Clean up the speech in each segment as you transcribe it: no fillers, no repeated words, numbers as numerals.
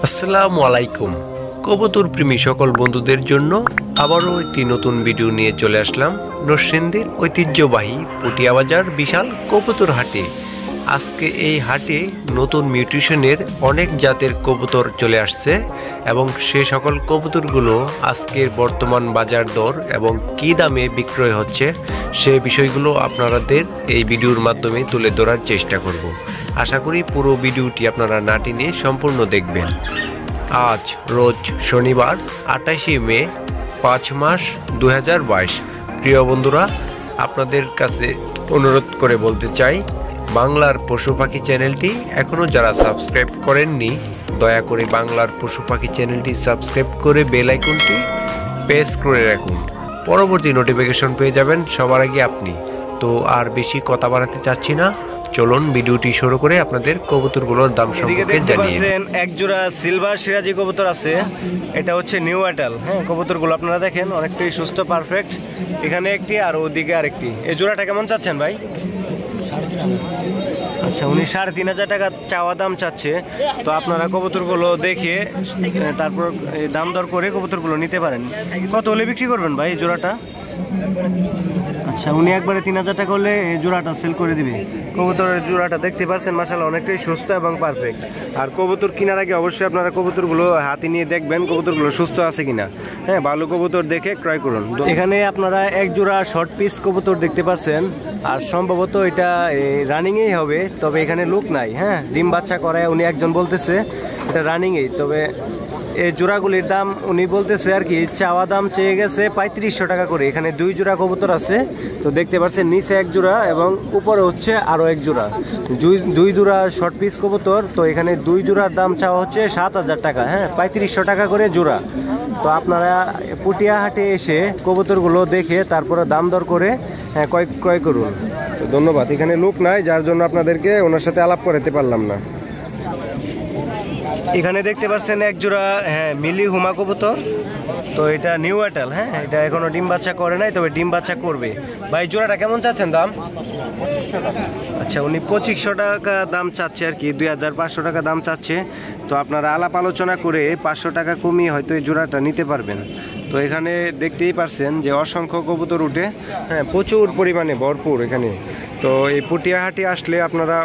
আসসালামু আলাইকুম। কবুতর প্রেমী সকল বন্ধুদের জন্য আবারও একটি নতুন ভিডিও নিয়ে চলে আসলাম নরসিংদীর ঐতিহ্যবাহী পুটিয়া বাজার বিশাল কবুতর হাটে। আজকে এই হাটে নতুন মিউটেশনের অনেক জাতের কবুতর চলে আসছে এবং সে সকল কবুতরগুলো আজকের বর্তমান বাজার দর এবং কী দামে বিক্রয় হচ্ছে সে বিষয়গুলো আপনাদের এই ভিডিওর মাধ্যমে তুলে ধরার চেষ্টা করব। আশা করি পুরো ভিডিওটি আপনারা না টেনে সম্পূর্ণ দেখবেন। আজ রোজ শনিবার 28 মে 5 মাস 2022। প্রিয় বন্ধুরা, আপনাদের কাছে অনুরোধ করে বলতে চাই, বাংলার পশু পাখি চ্যানেলটি এখনও যারা সাবস্ক্রাইব করেননি দয়া করে বাংলার পশু পাখি চ্যানেলটি সাবস্ক্রাইব করে বেল আইকনটি প্রেস করে রাখুন। পরবর্তী নোটিফিকেশন পেয়ে যাবেন সবার আগে আপনি। তো আর বেশি কথা বাড়াতে চাচ্ছি না, চলুন ভিডিওটি শুরু করে আপনাদের কবুতরগুলোর দাম সম্পর্কে জানিয়ে দিই। এক জোড়া সিলভার সিরাজি কবুতর আছে, এটা হচ্ছে নিউ অ্যাটাল। হ্যাঁ, কবুতরগুলো আপনারা দেখেন অনেকটাই সুস্থ, পারফেক্ট। এখানে একটি আর ওদিকে আরেকটি। এই জোড়াটা কেমন চাচ্ছেন ভাই? আচ্ছা, উনি 3,500 টাকা চাওয়া দাম চাচ্ছে। তো আপনারা কবুতরগুলো দেখে তারপর দাম দর করে কবুতরগুলো নিতে পারেন। কত হলে বিক্রি করবেন ভাই এই জোড়াটা? আচ্ছা, উনি একবারে 3,000 টাকা হলে এই জোড়াটা সেল করে দিবে। কবুতরের জোড়াটা দেখতে পাচ্ছেন মাশাআল্লাহ অনেকটাই সুস্থ এবং পারফেক্ট। আর কবুতর কেনার আগে অবশ্যই আপনারা কবুতরগুলো হাতে নিয়ে দেখবেন কবুতরগুলো সুস্থ আছে কিনা। হ্যাঁ, ভালো কবুতর দেখে ক্রয় করুন। এখানে আপনারা এক জোড়া শর্ট পিস কবুতর দেখতে পাচ্ছেন, আর সম্ভবত এটা রানিংয়েই হবে, তবে এখানে লোক নাই। হ্যাঁ, ডিম বাচ্চা করায় উনি একজন বলতেছে এটা রানিংয়েই। তবে এই জোড়াগুলির দাম উনি বলতেছে আর কি, চাওয়া দাম চেয়ে গেছে 3500 টাকা করে। এখানে 2 জোড়া কবুতর আছে, তো দেখতে পাচ্ছেন নিচে এক জোড়া এবং উপরে হচ্ছে আরো এক জোড়া। 2 জোড়া শর্ট পিস কবুতর। তো এখানে 2 জোড়ার দাম চাওয়া হচ্ছে 7,000 টাকা। হ্যাঁ, 3500 টাকা করে জোড়া। তো আপনারা পুটিয়া হাটে এসে কবুতরগুলো দেখে তারপরে দাম দর করে ক্রয় করুন। তো ধন্যবাদ। এখানে লোক নাই, যার জন্য আপনাদেরকে ওনার সাথে আলাপ করাতে পারলাম না। এখানে দেখতে পাচ্ছেন এক জোড়া মিলি হুমা কবুতর। তো এটা নিউ অ্যাটাল। হ্যাঁ, এটা এখনো ডিম বাচ্চা করে নাই, তবে ডিম বাচ্চা করবে। ভাই জোড়াটা কেমন চাচ্ছেন দাম? আচ্ছা, উনি 2500 টাকা দাম চাচ্ছে আর কি, 2500 টাকা দাম চাচ্ছে। তো আপনারা আলাপ আলোচনা করে 500 টাকা কমিয়ে হয়তো এই জোড়াটা নিতে পারবেন। তো এখানে দেখতেই পারছেন যে অসংখ্য কবুতর উঠে, হ্যাঁ, প্রচুর পরিমাণে ভরপুর এখানে। তো এই পুটিয়া হাটে আসলে আপনারা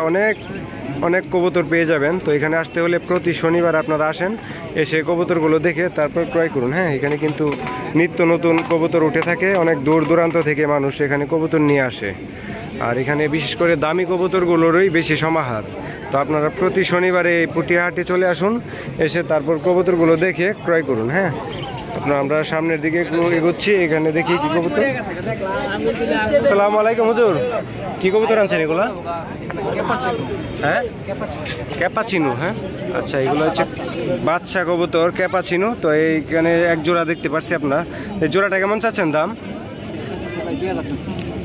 অনেক কবুতর পেয়ে যাবেন। তো এখানে আসতে হলে প্রতি শনিবার আপনারা আসেন, এসে কবুতরগুলো দেখে তারপর ক্রয় করুন। হ্যাঁ, এখানে কিন্তু নিত্য নতুন কবুতর উঠে থাকে, অনেক দূর দূরান্ত থেকে মানুষ এখানে কবুতর নিয়ে আসে। আর এখানে বিশেষ করে দামি কবুতরগুলোরই বেশি সমাহার। তো আপনারা প্রতি শনিবারে এই পুটিয়া হাটে চলে আসুন, এসে তারপর কবুতরগুলো দেখে ক্রয় করুন। হ্যাঁ, আমরা সামনের দিকে এগোচ্ছি, এখানে দেখি কি কবুতর। আসসালামু আলাইকুম হুজুর, কি কবুতর আনছেন এগুলা? হ্যাঁ, ক্যাপাচিনো। হ্যাঁ, আচ্ছা, এগুলো হচ্ছে বাচ্চা কবুতর ক্যাপাচিনো। তো এইখানে এক জোড়া দেখতে পাচ্ছি আপনার। এই জোড়াটা কেমন চাচ্ছেন দাম?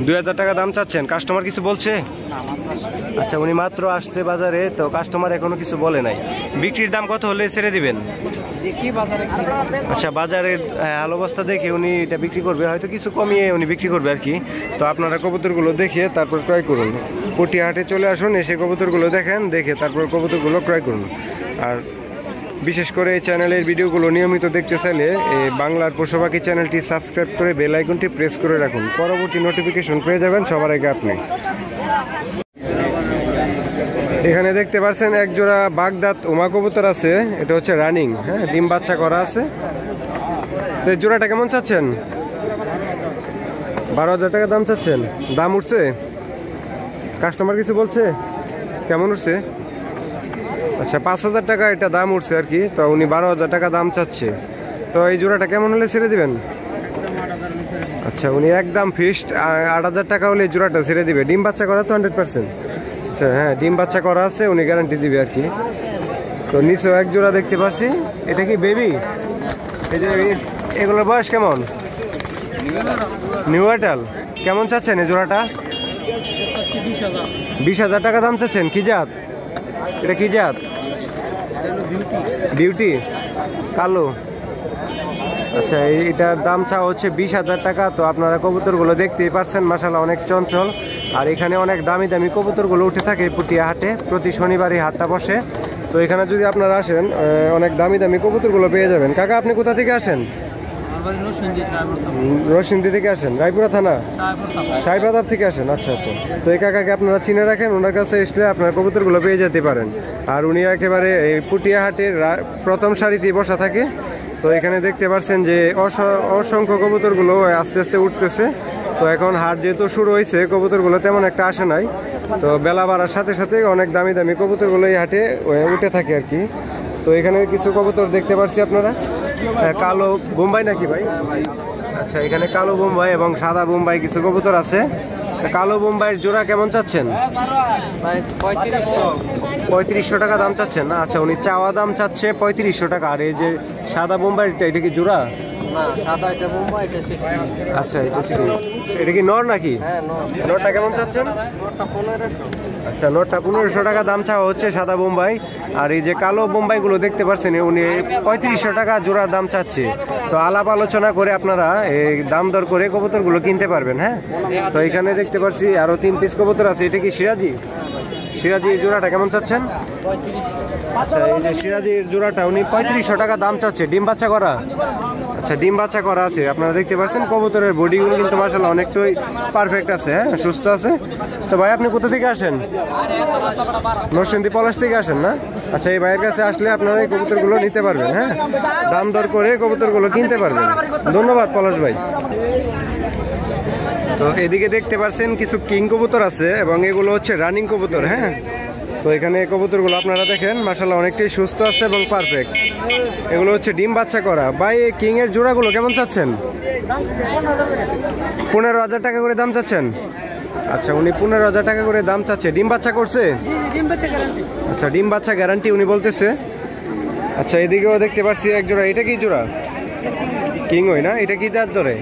2000 টাকা দাম চাচ্ছেন। কাস্টমার কিছু বলছে? আচ্ছা, উনি মাত্র আসছে বাজারে, তো কাস্টমার এখনো কিছু বলে নাই। বিক্রির দাম কত হলে ছেড়ে দিবেন? আচ্ছা, বাজারের হাল অবস্থা দেখে উনি এটা বিক্রি করবে, হয়তো কিছু কমিয়ে উনি বিক্রি করবে আর কি। তো আপনারা কবুতরগুলো দেখে তারপর ক্রয় করুন। পুটিয়া হাটে চলে আসুন, এসে কবুতরগুলো দেখেন, দেখে তারপর কবুতরগুলো ক্রয় করুন। আর বিশেষ করে এই চ্যানেলের ভিডিওগুলো নিয়মিত দেখতে চাইলে এই বাংলার পশু পাখি চ্যানেলটি সাবস্ক্রাইব করে বেল আইকনটি প্রেস করে রাখুন। পরবর্তী নোটিফিকেশন পেয়ে যাবেন সবার আগে আপনি। এখানে দেখতে পাচ্ছেন এক জোড়া বাগদাদ উমা কবুতর আছে, এটা হচ্ছে রানিং। হ্যাঁ, ডিম বাচ্চা করা আছে। তো এই জোড়াটা কেমন চাচ্ছেন? 12,000 টাকা দাম চাচ্ছেন। দাম উঠছে? কাস্টমার কিছু বলছে কেমন উঠছে? আচ্ছা, 5,000 টাকা এটা দাম উঠছে আর কি। তো উনি 12,000 টাকা দাম চাচ্ছে। তো এই জোড়াটা কেমন হলে ছেড়ে দিবেন? আচ্ছা, উনি একদম ফিক্সড 8,000 টাকা হলে এই জোড়াটা ছেড়ে দিবে। ডিম বাচ্চা করা তো 100%? আচ্ছা, হ্যাঁ, ডিম বাচ্চা করা আছে, উনি গ্যারান্টি দিবে আর কি। তো নিচেও এক জোড়া দেখতে পাচ্ছি, এটা কি বেবি? এই যে এগুলোর বয়স কেমন? নিউ অ্যাটাল। কেমন চাচ্ছেন এই জোড়াটা? 20,000 টাকা দাম চাচ্ছেন। কি জাত এটা? কি জাত? বিউটি কালো। আচ্ছা, এইটার দাম চাওয়া হচ্ছে 20,000 টাকা। তো আপনারা কবুতরগুলো দেখতেই পারছেন মাশাআল্লাহ অনেক চঞ্চল। আর এখানে অনেক দামি দামি কবুতরগুলো উঠে থাকে পুটিয়া হাটে। প্রতি শনিবারই হাটটা বসে। তো এখানে যদি আপনারা আসেন অনেক দামি দামি কবুতরগুলো পেয়ে যাবেন। কাকা আপনি কোথা থেকে আসেন? নরসিংদী থেকে আসেন। রায়পুরা থানা সাহেবাদাব থেকে আসেন। আচ্ছা আচ্ছা। তো এই কাকাকে আপনারা চিনে রাখেন, ওনার কাছে আসলে আপনারা কবুতরগুলো পেয়ে যেতে পারেন। আর উনি একেবারে এই পুটিয়া হাটের প্রথম সারিতে বসা থাকে। তো এখানে দেখতে পাচ্ছেন যে অসংখ্য কবুতরগুলো আস্তে আস্তে উঠতেছে। তো এখন হাট যেহেতু শুরু হয়েছে, কবুতরগুলো তেমন একটা আসে নাই। তো বেলা বাড়ার সাথে সাথে অনেক দামি দামি কবুতরগুলো এই হাটে উঠে থাকে আর কি। তো এখানে কিছু কবুতর দেখতে পাচ্ছি আপনারা, কালো বোম্বাই নাকি ভাই? আচ্ছা, এখানে কালো বোম্বাই এবং সাদা বোম্বাই কিছু কবুতর আছে। কালো বোম্বাইয়ের জোড়া কেমন চাচ্ছেন? 3500 টাকা দাম চাচ্ছেন না? আচ্ছা, উনি চাওয়া দাম চাচ্ছে 3500 টাকা। আর এই যে সাদা বোম্বাইটা, এটা কি জোড়া? আচ্ছা, এটা কি নর নাকি? নরটা কেমন চাচ্ছেন? আচ্ছা, নরটা 1500 টাকা দাম চাওয়া হচ্ছে সাদা বোম্বাই। আর এই যে কালো বোম্বাই গুলো দেখতে পাচ্ছেন, উনি 3500 টাকা জোড়ার দাম চাচ্ছে। তো আলাপ আলোচনা করে আপনারা এই দাম দর করে কবুতর গুলো কিনতে পারবেন। হ্যাঁ, তো এখানে দেখতে পাচ্ছি আরো 3 পিস কবুতর আছে। এটা কি সিরাজি? সিরাজি জোড়াটা কেমন চাচ্ছেন? আচ্ছা, এই যে সিরাজির জোড়াটা উনি 3500 টাকা দাম চাচ্ছে। ডিম বাচ্চা করা? আচ্ছা, ডিম বাচ্চা করা আছে। আপনারা দেখতে পাচ্ছেন কবুতরের বডিগুলো কিন্তু মাশাআল্লাহ অনেকটাই পারফেক্ট আছে, হ্যাঁ, সুস্থ আছে। তো ভাই আপনি কোথা থেকে আসেন? নরসিংদী পলাশ থেকে আসেন না? আচ্ছা, এই ভাইয়ের কাছে আসলে আপনারা এই কবুতরগুলো নিতে পারবেন। হ্যাঁ, দাম দর করে কবুতরগুলো কিনতে পারবেন। ধন্যবাদ পলাশ ভাই। তো এদিকে দেখতে পাচ্ছেন কিছু কিং কবুতর আছে এবং এগুলো হচ্ছে রানিং কবুতর। হ্যাঁ, তো এখানে কবুতরগুলো আপনারা দেখেন মাশাআল্লাহ অনেকটাই সুস্থ আছে এবং পারফেক্ট। এগুলো হচ্ছে ডিম বাচ্চা করা। ভাই এই কিং এর জোড়াগুলো কেমন চাচ্ছেন? 15,000 টাকা করে দাম চাচ্ছেন। আচ্ছা, উনি 15,000 টাকা করে দাম চাচ্ছে। ডিম বাচ্চা করছে? আচ্ছা, ডিম বাচ্চা গ্যারান্টি উনি বলতেছে। আচ্ছা, এদিকেও দেখতে পাচ্ছি এক জোড়া। এটা কি জোড়া? কিং হয় না? এটা কি দাঁত ধরে?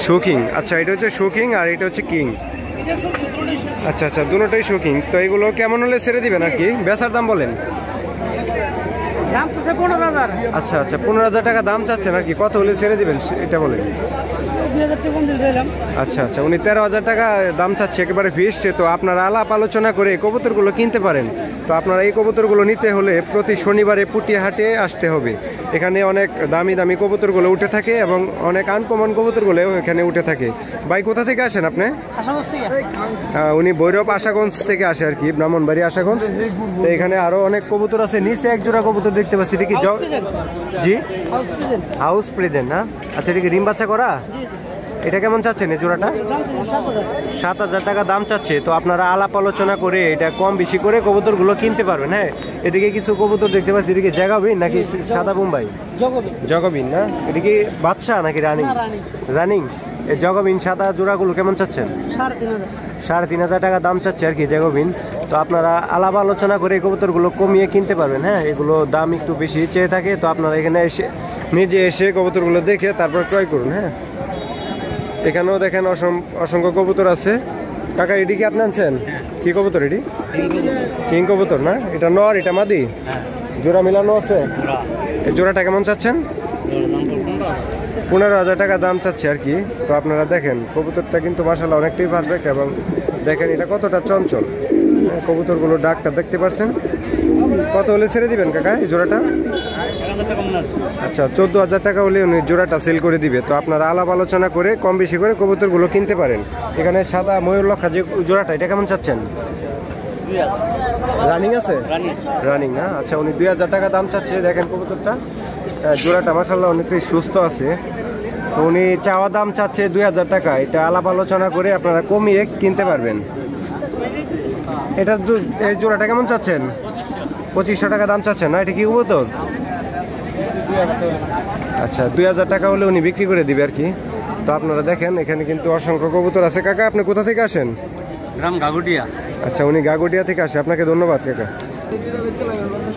শোকিং। আচ্ছা, এটা হচ্ছে শোকিং আর এটা হচ্ছে কিং। আচ্ছা আচ্ছা, দুটোটাই শোকিং। তো এগুলো কেমন হলে ছেড়ে দিবেন আর কি? বেচার দাম বলেন। আচ্ছা আচ্ছা, 15,000 টাকা দাম চাচ্ছেন আর কি। কত হলে ছেড়ে দিবেন এটা বলেন। আচ্ছা আচ্ছা, উনি 13,000 টাকা দাম চাচ্ছে একেবারে ফিক্সড। তো আপনারা আলাপ আলোচনা করে কবুতরগুলো কিনতে পারেন। তো আপনারা এই কবুতরগুলো নিতে হলে প্রতি শনিবারে পুটিয়া হাটে আসতে হবে। এখানে অনেক দামি দামি কবুতরগুলো উঠে থাকে এবং অনেক আনকমন কবুতরগুলো এখানে উঠে থাকে। ভাই কোথা থেকে আসেন আপনি? উনি ভৈরব আশাগঞ্জ থেকে আসে আর কি, ব্রাহ্মণবাড়ি আশাগঞ্জ। তো এখানে আরো অনেক কবুতর আছে। নিচে এক জোড়া কবুতর দেখতে পাচ্ছি। এটা কি? জি, হাউস প্রেজেন্ট না? আচ্ছা, এটা কি ডিম বাচ্চা করা? এটা কেমন চাচ্ছেন এই জোড়াটা? 7,000 টাকা দাম চাচ্ছে। তো আপনারা আলাপ আলোচনা করে এটা কম বেশি করে কবুতরগুলো কিনতে পারবেন। হ্যাঁ, এদিকে কিছু কবুতর দেখতে পাচ্ছি। এদিকে জাগাবিন নাকি সাদা বোম্বাই? জগবিন না? এটা কি বাচ্চা নাকি রানিং? রানিং। এই জগবিন সাদা জোড়াগুলো কেমন চাচ্ছেন? 3,500 টাকা দাম চাচ্ছে আর কি জগবিন। তো আপনারা আলাপ আলোচনা করে এই কবুতরগুলো কমিয়ে কিনতে পারবেন। হ্যাঁ, এগুলো দাম একটু বেশি চেয়ে থাকে। তো আপনারা এখানে এসে নিজে এসে কবুতরগুলো দেখে তারপর ক্রয় করুন। হ্যাঁ, এখানেও দেখেন অসংখ্য কবুতর আছে। কাকা, এটি কি আপনি আনছেন? কি কবুতর এটি? কিং কবুতর না? এটা নর, এটা মাদি? জোড়া মিলানো আছে? এই জোড়াটা কেমন চাচ্ছেন? 15,000 টাকা দাম চাচ্ছে আর কি। তো আপনারা দেখেন কবুতরটা কিন্তু মাশাআল্লাহ অনেকটাই পারফেক্ট এবং দেখেন এটা কতটা চঞ্চল। কবুতরগুলো ডাকটা দেখতে পাচ্ছেন। কত হলে ছেড়ে দিবেন কাকা এই জোড়াটা? আচ্ছা, 14,000 টাকা হলে উনি জোড়াটা সেল করে দিবে। তো আপনারা আলাপ আলোচনা করে কম বেশি করে কবুতরগুলো কিনতে পারেন। এখানে সাদা ময়ূরলক্ষা যে জোড়াটা, এটা কেমন চাচ্ছেন? রানিং আছে? রানিং না? আচ্ছা, উনি 2,000 টাকা দাম চাচ্ছে। দেখেন কবুতরটা, জোড়াটা মাশাআল্লাহ অনেকটাই সুস্থ আছে। তো উনি চাওয়া দাম চাচ্ছে 2,000 টাকা। এটা আলাপ আলোচনা করে আপনারা কমিয়ে কিনতে পারবেন। এটা এই জোড়াটা কেমন চাচ্ছেন? 2500 টাকা দাম চাচ্ছেন না? এটা কি কবুতর? আচ্ছা, 2,000 টাকা হলে উনি বিক্রি করে দিবে আর কি। তো আপনারা দেখেন এখানে কিন্তু অসংখ্য কবুতর আছে। কাকা, আপনি কোথা থেকে আসেন? গ্রাম গাগুটিয়া। আচ্ছা, উনি গাগুটিয়া থেকে আসে। আপনাকে ধন্যবাদ কাকা।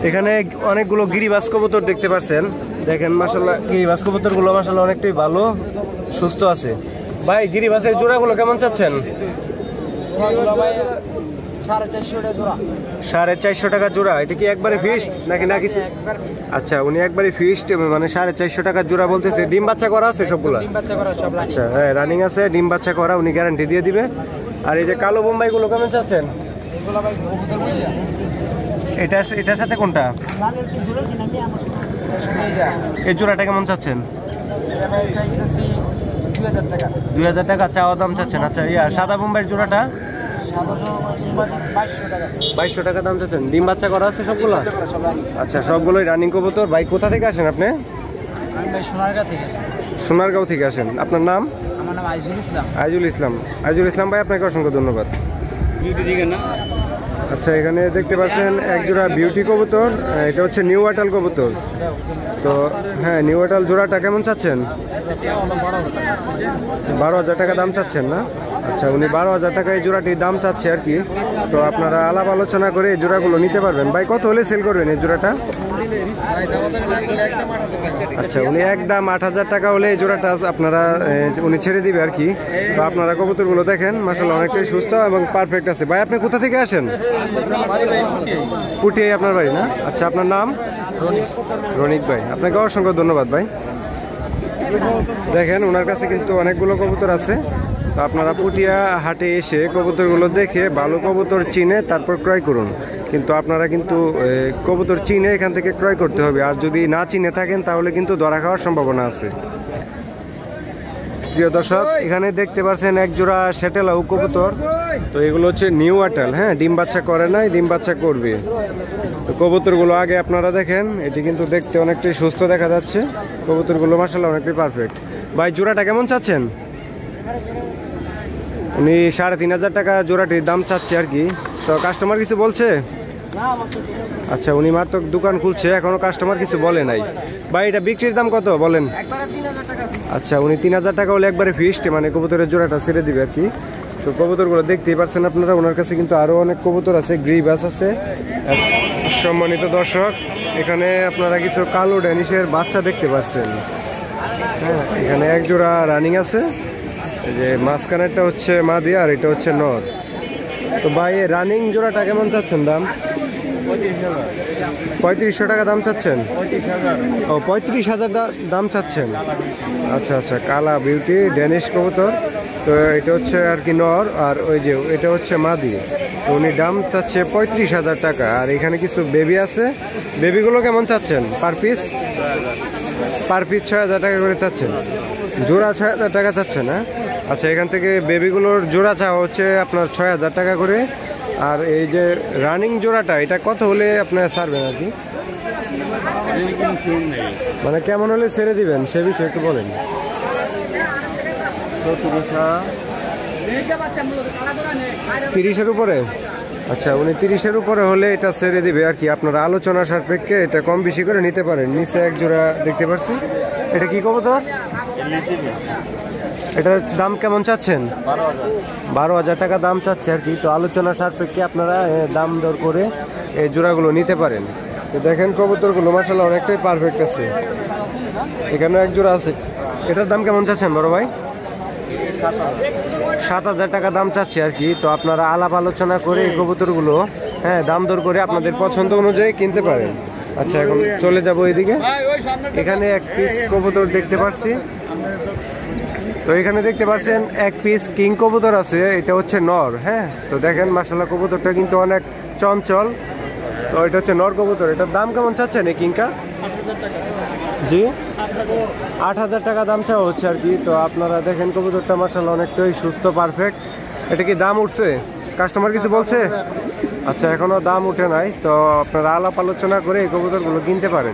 এখানে অনেকগুলো গিরিবাজ কবুতর দেখতে পাচ্ছেন। দেখেন মাশাআল্লাহ গিরিবাজ কবুতরগুলো মাশাআল্লাহ অনেকটাই ভালো সুস্থ আছে। ভাই, গিরিবাজের জোড়াগুলো কেমন চাচ্ছেন? 450 টাকা জোড়া। এটা কি একবারে ফিক্সড নাকি না কিছু? আচ্ছা, উনি একবারে ফিক্সড মানে 450 টাকা জোড়া বলতেছে। ডিম বাচ্চা করা আছে সবগুলা? আচ্ছা, হ্যাঁ, রানিং আছে, ডিম বাচ্চা করা, উনি গ্যারান্টি দিয়ে দিবে। আর এই যে কালো বোম্বাই গুলো কেমন চাচ্ছেন? এটার সাথে কোনটা? এই জোড়াটা কেমন চাচ্ছেন? 2000 টাকা চাওয়া দাম চাচ্ছেন। আচ্ছা সাদা বোম্বাইয়ের জোড়াটা 2200 টাকা দাম চাচ্ছেন। ডিম বাচ্চা করা আছে সবগুলো? আচ্ছা সবগুলোই রানিং কবুতর। ভাই কোথা থেকে আসেন আপনি? সোনারগাঁও থেকে আসেন। আপনার নাম? আমার নাম আইজুল ইসলাম। আইজুল ইসলাম ভাই, আপনাকে অসংখ্য ধন্যবাদ। আচ্ছা এখানে দেখতে পাচ্ছেন এক জোড়া বিউটি কবুতর, এটা হচ্ছে নিউ আটাল কবুতর। তো হ্যাঁ, নিউ আটাল জোড়াটা কেমন চাচ্ছেন? 12,000 টাকা দাম চাচ্ছেন না? আচ্ছা উনি 12,000 টাকা এই জোড়াটির দাম চাচ্ছে আর কি। তো আপনারা আলাপ আলোচনা করে এই জোড়াগুলো নিতে পারবেন। ভাই কত হলে সেল করবেন এই জোড়াটা? আচ্ছা উনি একদম 8,000 টাকা হলে এই জোড়াটা আপনারা উনি ছেড়ে দিবে আর কি। তো আপনারা কবুতরগুলো দেখেন, মাশাআল্লাহ অনেকটাই সুস্থ এবং পারফেক্ট আছে। ভাই আপনি কোথা থেকে আসেন? পুটিয়াই আপনার বাড়ি না? আচ্ছা আপনার নাম? রনিক ভাই, আপনাকে অসংখ্য ধন্যবাদ ভাই। দেখেন ওনার কাছে কিন্তু অনেকগুলো কবুতর আছে। তো আপনারা পুটিয়া হাটে এসে কবুতরগুলো দেখে ভালো কবুতর চিনে তারপর ক্রয় করুন। কিন্তু আপনারা কিন্তু কবুতর চিনে এখান থেকে ক্রয় করতে হবে। আর যদি না চিনে থাকেন তাহলে কিন্তু ধরা খাওয়ার সম্ভাবনা আছে। প্রিয় দর্শক, এখানে দেখতে পাচ্ছেন এক জোড়া সেটেলাউ কবুতর। তো এগুলো হচ্ছে নিউ আটাল, হ্যাঁ ডিম বাচ্চা করে নাই, ডিম বাচ্চা করবে। তো কবুতরগুলো আগে আপনারা দেখেন, এটি কিন্তু দেখতে অনেকটাই সুস্থ দেখা যাচ্ছে। কবুতরগুলো মাশাআল্লাহ অনেকটাই পারফেক্ট। ভাই জোড়াটা কেমন চাচ্ছেন? উনি 3,500 টাকা জোড়াটির দাম চাচ্ছে আর কি। তো কাস্টমার কিছু বলছে? আচ্ছা উনি মাত্র দোকান খুলছে, এখনো কাস্টমার কিছু বলে নাই। ভাই এটা বিক্রির দাম কত বলেন? আচ্ছা উনি 3,000 টাকা হলে একবারে ফিক্সড, মানে কবুতরের জোড়াটা ছেড়ে দিবে আর কি। তো কবুতরগুলো দেখতেই পাচ্ছেন আপনারা, ওনার কাছে কিন্তু আরো অনেক কবুতর আছে, গ্রিবাস আছে। সম্মানিত দর্শক, এখানে আপনারা কিছু কালো ড্যানিশের বাচ্চা দেখতে পাচ্ছেন। হ্যাঁ এখানে এক জোড়া রানিং আছে, এই যে মাঝখানেরটা হচ্ছে মাদি আর এটা হচ্ছে নর। তো ভাই রানিং জোড়াটা কেমন চাচ্ছেন দাম? 3500 টাকা দাম চাচ্ছেন? ও 35,000 দাম চাচ্ছেন। আচ্ছা আচ্ছা, কালা বিউটি ড্যানিশ কবুতর। তো এটা হচ্ছে আর কি নর, আর ওই যে এটা হচ্ছে মাদি। তো উনি দাম চাচ্ছে 35,000 টাকা। আর এখানে কিছু বেবি আছে, বেবিগুলো কেমন চাচ্ছেন পার পিস? পার পিস 6,000 টাকা করে চাচ্ছেন। জোড়া 6,000 টাকা চাচ্ছেন? হ্যাঁ আচ্ছা, এখান থেকে বেবিগুলোর জোড়া চাওয়া হচ্ছে আপনার 6,000 টাকা করে। আর এই যে রানিং জোড়াটা, এটা কত হলে আপনার ছাড়বেন আর কি? মানে কেমন হলে ছেড়ে দিবেন সে বিষয়ে একটু বলেন। 30-এর উপরে? আচ্ছা উনি 30-এর উপরে হলে এটা ছেড়ে দিবে আর কি। আপনারা আলোচনা সাপেক্ষে এটা কম বেশি করে নিতে পারেন। নিচে এক জোড়া দেখতে পাচ্ছি, এটা কি কবুতর? এটার দাম কেমন চাচ্ছেন? 12,000 টাকা দাম চাচ্ছে আর কি। তো আলোচনা সাপেক্ষে আপনারা দাম দর করে এই জোড়াগুলো নিতে পারেন। তো দেখেন কবুতরগুলো মাশাআল্লাহ অনেকটাই পারফেক্ট আছে। এখানে এক জোড়া আছে, এটার দাম কেমন চাচ্ছেন বড় ভাই? 7,000 টাকা দাম চাচ্ছে আর কি। তো আপনারা আলাপ আলোচনা করে এই কবুতরগুলো দাম দর করে আপনাদের পছন্দ অনুযায়ী কিনতে পারেন। আচ্ছা এখন চলে যাব এইদিকে। এখানে এক পিস কবুতর দেখতে পাচ্ছি। তো এখানে দেখতে পাচ্ছেন এক পিস কিং কবুতর আছে, এটা হচ্ছে নর। হ্যাঁ তো দেখেন মাশাআল্লাহ কবুতরটা কিন্তু অনেক চঞ্চল। তো এটা হচ্ছে নর কবুতর। এটার দাম কেমন চাচ্ছেন এই কিংকা? জি 8,000 টাকা দাম চাওয়া হচ্ছে আর কি। তো আপনারা দেখেন কবুতরটা মাশাআল্লাহ অনেকটাই সুস্থ পারফেক্ট। এটা কি দাম উঠছে? কাস্টমার কিছু বলছে? আচ্ছা এখনো দাম উঠে নাই। তো আপনারা আলাপ আলোচনা করে এই কবুতরগুলো কিনতে পারেন।